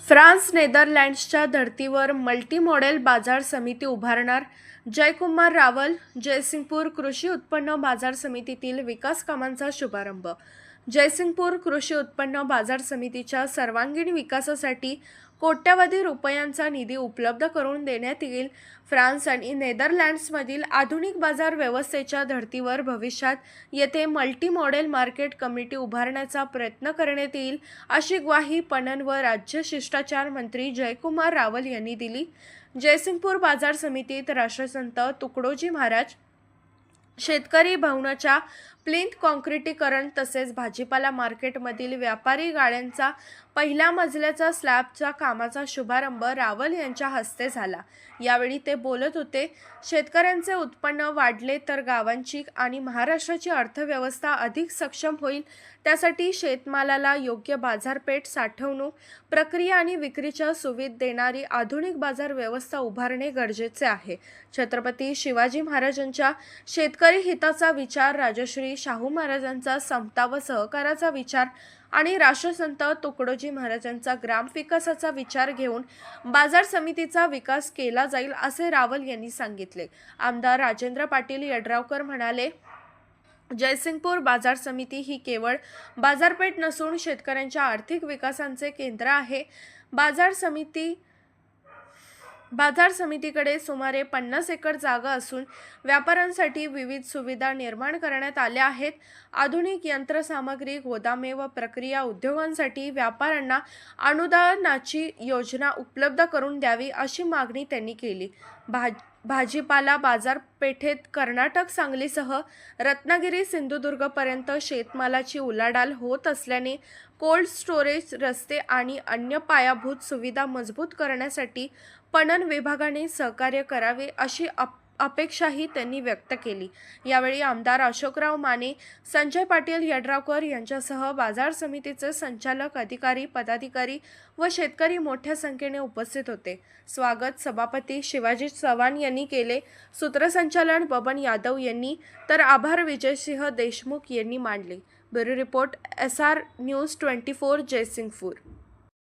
France नेदरलँड्सच्या धर्तीवर multi model बाजार समिती उभारणार. जयकुमार रावल. जयसिंगपूर कृषी उत्पन्न बाजार समितीतील विकास कामांचा शुभारंभ. जयसिंगपूर कृषी उत्पन्न बाजार समितीच्या सर्वांगीण विकासासाठी कोट्यवधी रुपयांचा निधी उपलब्ध करून देण्यात येईल. फ्रान्स आणि नेदरलँड्समधील आधुनिक बाजार व्यवस्थेच्या धर्तीवर भविष्यात येथे मल्टी मॉडेल मार्केट कमिटी उभारण्याचा प्रयत्न करण्यात येईल, अशी ग्वाही पणन व राज्य शिष्टाचार मंत्री जयकुमार रावल यांनी दिली. जयसिंगपूर बाजार समितीत राष्ट्रसंत तुकडोजी महाराज शेतकरी भवनाच्या प्लिंथ कॉन्क्रिटीकरण तसेच भाजीपाला मार्केटमधील व्यापारी गाड्यांचा पहिल्या मजल्याचा स्लॅबच्या कामाचा शुभारंभ रावल यांच्या हस्ते झाला. यावेळी ते बोलत होते. शेतकऱ्यांचे उत्पन्न वाढले तर गावांची आणि महाराष्ट्राची अर्थव्यवस्था अधिक सक्षम होईल. त्यासाठी शेतमालाला योग्य बाजारपेठ, साठवणूक, प्रक्रिया आणि विक्रीच्या सुविधा देणारी आधुनिक बाजार व्यवस्था उभारणे गरजेचे आहे. छत्रपती शिवाजी महाराजांच्या शेतकरी हिताचा विचार, राजश्री शाहू महाराजांचा समता व सहकाराचा विचार आणि राष्ट्रसंत तुकडोजी महाराजांचा ग्रामविकासाचा विचार घेऊन बाजार समितीचा विकास केला जाईल, असे रावल यांनी सांगितले. आमदार राजेंद्र पाटील यड्रावकर म्हणाले, जयसिंगपूर बाजार समिती ही केवळ बाजारपेठ नसून शेतकऱ्यांच्या आर्थिक विकासाचे केंद्र आहे. बाजार समितीकडे सुमारे 50 एकर जागा असून व्यापाऱ्यांसाठी विविध सुविधा निर्माण करण्यात आल्या आहेत. आधुनिक यंत्रसामग्री, गोदामे व प्रक्रिया उद्योगांसाठी व्यापाऱ्यांना अनुदानाची योजना उपलब्ध करून द्यावी, अशी मागणी त्यांनी केली. भाजीपाला बाजारपेठेत कर्नाटक, सांगलीसह रत्नागिरी, सिंधुदुर्गपर्यंत शेतमालाची उलाढाल होत असल्याने कोल्ड स्टोरेज, रस्ते आणि अन्य पायाभूत सुविधा मजबूत करण्यासाठी पणन विभागाने सहकार्य करावे, अशी अपेक्षाही त्यांनी व्यक्त केली. यावेळी आमदार अशोकराव माने, संजय पाटील यड्रावकर यांच्यासह बाजार समितीचे संचालक, अधिकारी, पदाधिकारी व शेतकरी मोठ्या संख्येने उपस्थित होते. स्वागत सभापती शिवाजी चव्हाण यांनी केले. सूत्रसंचालन बबन यादव यांनी तर आभार विजयसिंह देशमुख यांनी मांडले. Bureau report, SR news 24, Jaysingpur.